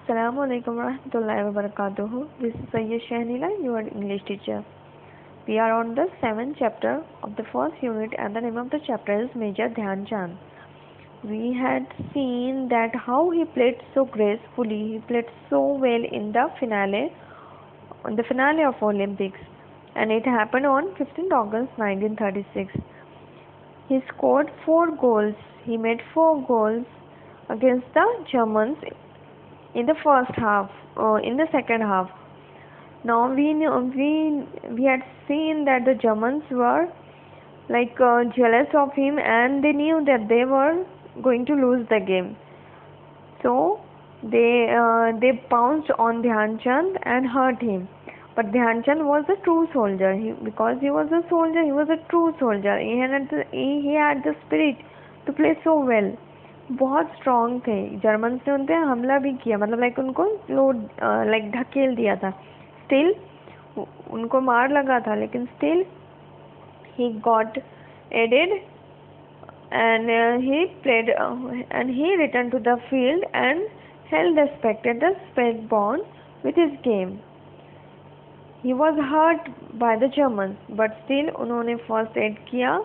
Assalamu alaikum warahmatullahi wabarakatuh. This is Sayyid Shahnila, your English teacher. We are on the 7th chapter of the first unit, and the name of the chapter is Major Dhyan Chand. We had seen that how he played so gracefully, he played so well in the finale, of Olympics, and it happened on 15th August 1936. He scored 4 goals. He made 4 goals against the Germans in the first half, in the second half. Now we had seen that the Germans were jealous of him, and they knew that they were going to lose the game. So they pounced on Dhyan Chand and hurt him. But Dhyan Chand was a true soldier. Because he was a soldier, he was a true soldier. He had the spirit to play so well. बहुत strong थे. Germans ने उन पर हमला भी किया, मतलब उनको लोड ढकेल दिया था. स्टिल उनको मार लगा था, लेकिन still he got aided, and he played and he returned to the field and held the spectators spellbound with his game. He was hurt by the Germans, but still उन्होंने first aid किया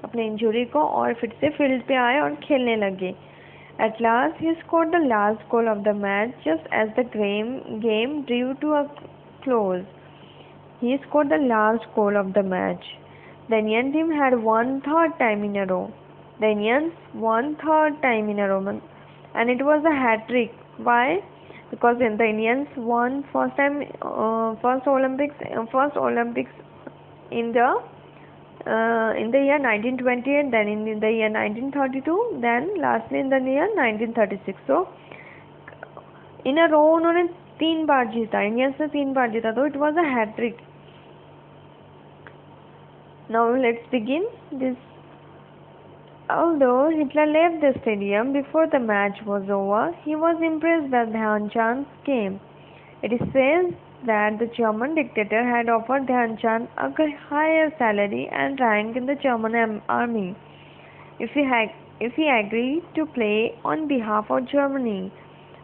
अपने injury को, और फिर से field पे आए और खेलने लगे. At last, he scored the last goal of the match just as the game drew to a close. He scored the last goal of the match. The Indian team had won third time in a row. The Indians won third time in a row, and it was a hat trick. Why? Because the Indians won first Olympics in the year 1928, then in the year 1932, then lastly in the year 1936. So in a row उन्होंने 3 बार जीता, Indians ने 3 बार जीता, तो it was a hat trick. Now let's begin this. Although Hitler left the stadium before the match was over, he was impressed by Dhyan Chand's game. It is said that the German dictator had offered Dhyan Chand a higher salary and rank in the German army if he agreed to play on behalf of Germany.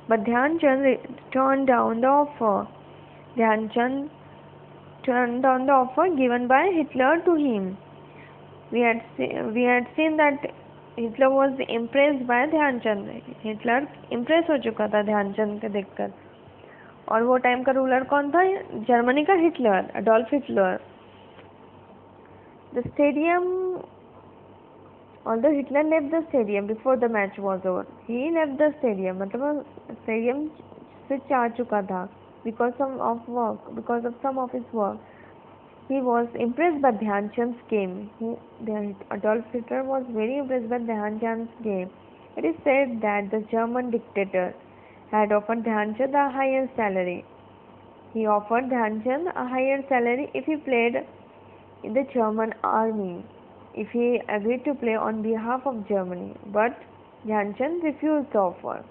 But Dhyan Chand turned down the offer. Dhyan Chand turned down the offer given by Hitler to him. We had seen that Hitler was impressed by Dhyan Chand. Hitler impressed हो चुका था ध्यान चंद को देखकर. और वो time का ruler कौन था? जर्मनी का Hitler, Adolf Hitler. The stadium, although Hitler left the stadium before the match was over, he left the stadium, मतलब स्टेडियम से जा चुका था because of some of his work. He was impressed by Dhyan Chand's game. Adolf Hitler was very impressed by Dhyan Chand's game. It is said that the German dictator had offered Dhyan Chand a higher salary. He offered Dhyan Chand a higher salary if he played in the German army, if he agreed to play on behalf of Germany. But Dhyan Chand refused the offer.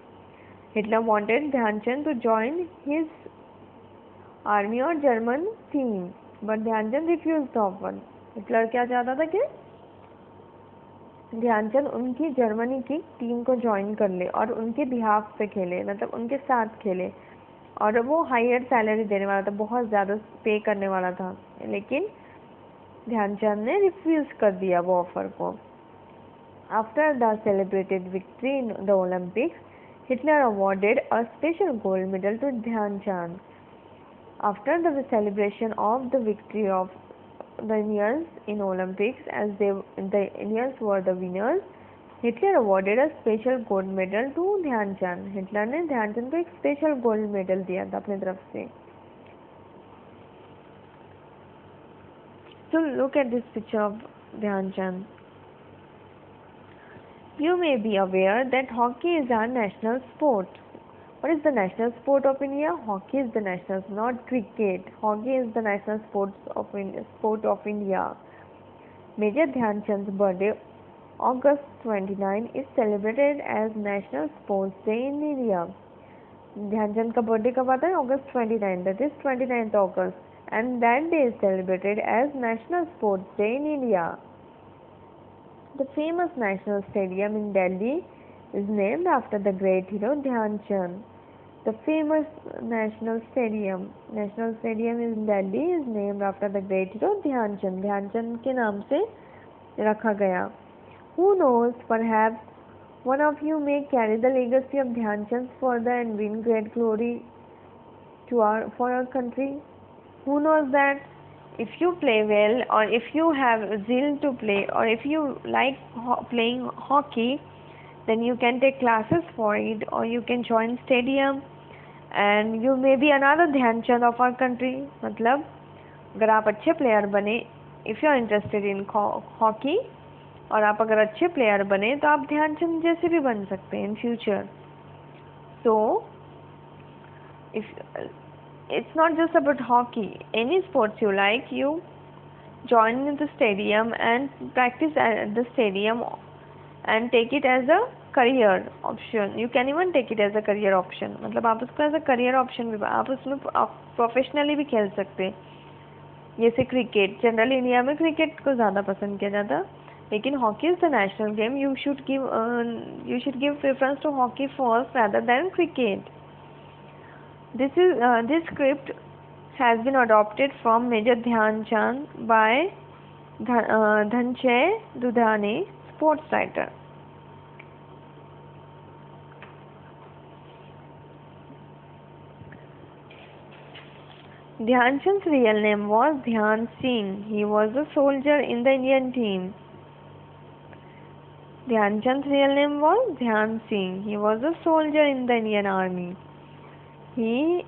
Hitler wanted Dhyan Chand to join his army or German team, but Dhyan Chand refused the offer. Hitler क्या चाहता था कि ध्यानचंद उनकी Germany की team को join कर ले और उनके बिहाफ पे खेले, मतलब उनके साथ खेले, और वो हायर सैलरी देने वाला था, बहुत ज़्यादा पे करने वाला था, लेकिन ध्यानचंद ने रिफ्यूज़ कर दिया वो ऑफर को. After the celebrated victory in the Olympics, Hitler awarded a special gold medal to Dhyan Chand. After the celebration of the victory of the Indians in Olympics, as the Indians were the winners, Hitler awarded a special gold medal to Dhyan Chand. Hitler ने ध्यान चंद को एक special gold medal दिया था अपनी तरफ से. So look at this picture of Dhyan Chand. You may be aware that hockey is our national sport. What is the national sport of India? Hockey is the national, not cricket. Hockey is the national sport of India. Major Dhyan Chand's birthday, August 29, is celebrated as National Sports Day in India. Dhyan Chand का birthday कब आता है? August 29, that is 29th August, and that day is celebrated as National Sports Day in India. The famous National Stadium in Delhi is named after the great hero Dhyan Chand. The famous National Stadium in Delhi is named after the great hero Dhyan Chand. ध्यान चंद के नाम से रखा गया. Who knows, perhaps one of you may carry the legacy of Dhyan Chand further and win great glory for our country. Who knows that if you play well, or if you have zeal to play, or if you like playing hockey, then you can take classes for it, or you can join stadium and you may be another Dhyan Chand of our country. मतलब अगर आप अच्छे player बने, if you are interested in hockey, और आप अगर अच्छे player बने तो आप ध्यान चंद जैसे भी बन सकते हैं in future. So if it's not just about hockey, any sports you like, you join in the stadium and practice at the stadium and take it as a career option. You can even take it as a career option. मतलब आप उसको as a career option भी, आप उसमें professionally भी खेल सकते हैं. जैसे क्रिकेट, जनरली इंडिया में क्रिकेट को ज़्यादा पसंद किया जाता, लेकिन hockey is the national game. You should give preference to hockey first rather than cricket. This script has been adopted from Major Dhyan Chand by Dhananjay Dudhane, sports writer. Dhyan Chand's real name was Dhyan Singh. He was a soldier in the Indian team. Dhyan Chand's real name was Dhyan Singh. He was a soldier in the Indian Army. He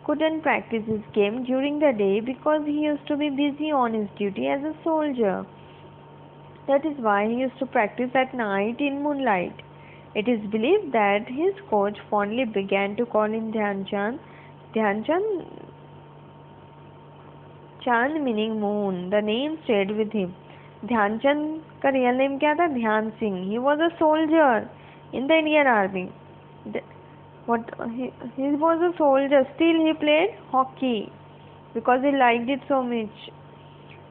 couldn't practice his game during the day because he used to be busy on his duty as a soldier. That is why he used to practice at night in moonlight. It is believed that his coach fondly began to call him Dhyan Chand. Dhyan Chand, Chand meaning moon. The name stayed with him. Dhyan Chand का real name क्या था? Dhyan Singh. He was a soldier in the Indian Army. He was a soldier. Still he played hockey because he liked it so much.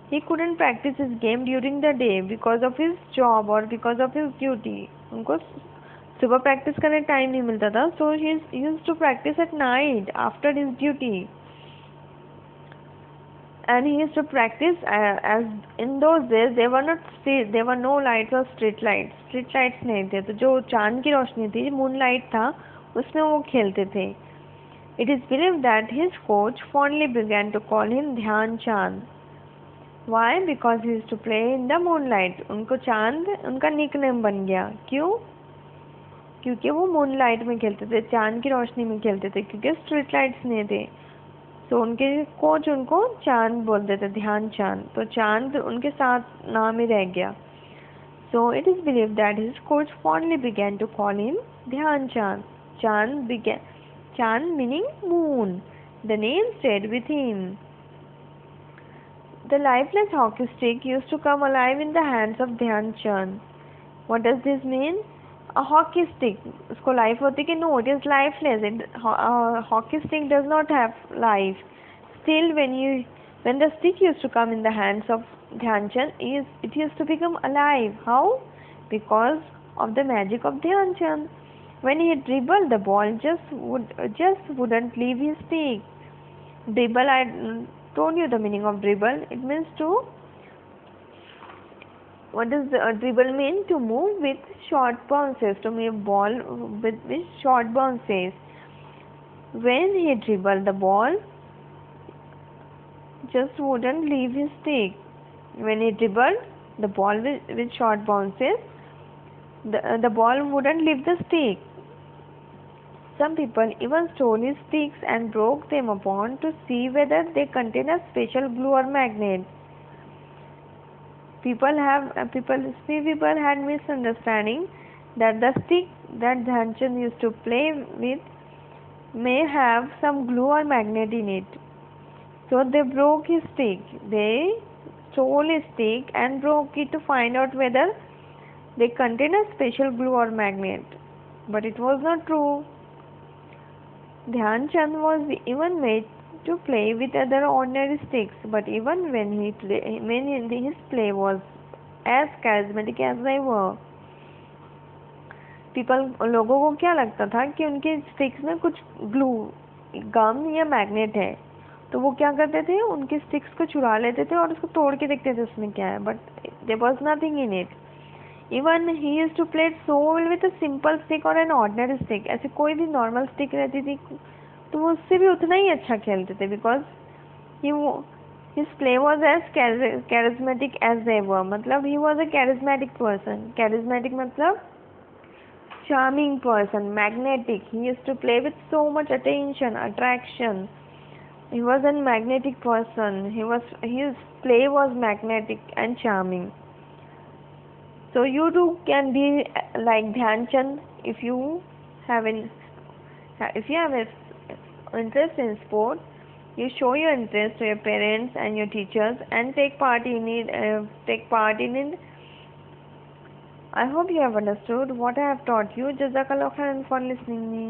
He couldn't practice his game during the day because of his job or because of his duty. उनको सुबह practice करने time नहीं मिलता था. So he used to practice at night after his duty. And he used to practice as in those days there were no lights or street lights. Street lights नहीं थे, तो जो चांद की रोशनी थी, moonlight था, उसमें वो खेलते थे. It is believed that his coach fondly began to call him Dhyan Chand. Why? Because he used to play in the moonlight. उनको चांद उनका nickname बन गया. क्यों? क्योंकि वो moonlight में खेलते थे, चांद की रोशनी में खेलते थे, क्योंकि street lights नहीं थे. तो उनके कोच उनको चांद बोलते थे, ध्यान चांद. तो चांद उनके साथ नाम ही रह गया. So it is believed that his coach fondly began to call him Dhyan Chand. Chand meaning moon. The name stayed with him. The lifeless hockey stick used to come alive in the hands of Dhyan Chand. What does this mean? A hockey stick, उसको life होती कि no, it is lifeless. Hockey stick does not have life. Still, when the stick used to come in the hands of Dhyan Chand, it used to become alive. How? Because of the magic of Dhyan Chand. When he dribbled, the ball just wouldn't leave his stick. Dribble, I told you the meaning of dribble. It means to. What does dribble mean? To move with short bounces, to move ball with short bounces. When he dribbled, the ball just wouldn't leave his stick. When he dribbled the ball with short bounces, the ball wouldn't leave the stick. Some people even stole his sticks and broke them upon to see whether they contain a special glue or magnet. People had misunderstanding that the stick that Dhyan Chand used to play with may have some glue or magnet in it. So they broke his stick. They stole his stick and broke it to find out whether they contain a special glue or magnet. But it was not true. Dhyan Chand was even made to play with other ordinary sticks, but even when his play was as charismatic as they were, लोगों को क्या लगता था कि उनके sticks में कुछ glue, गम या मैग्नेट है, तो वो क्या करते थे, उनके स्टिक्स को चुरा लेते थे और उसको तोड़ के देखते थे उसमें क्या है, but there was nothing in it. Even he used to play so well with a simple stick और एन ऑर्डिनरी स्टिक। ऐसे कोई भी नॉर्मल स्टिक रहती थी तो वो उससे भी उतना ही अच्छा खेलते थे, because he his play was as charismatic as they were। मतलब he was a charismatic person। charismatic मतलब charming person, magnetic। He used to play with so much attention, attraction। He was a magnetic person। His play was magnetic and charming। So you too can be like Dhyan Chand if you have interest in sport. You show your interest to your parents and your teachers and take part in it. I hope you have understood what I have taught you. Jazakallah khairan for listening me.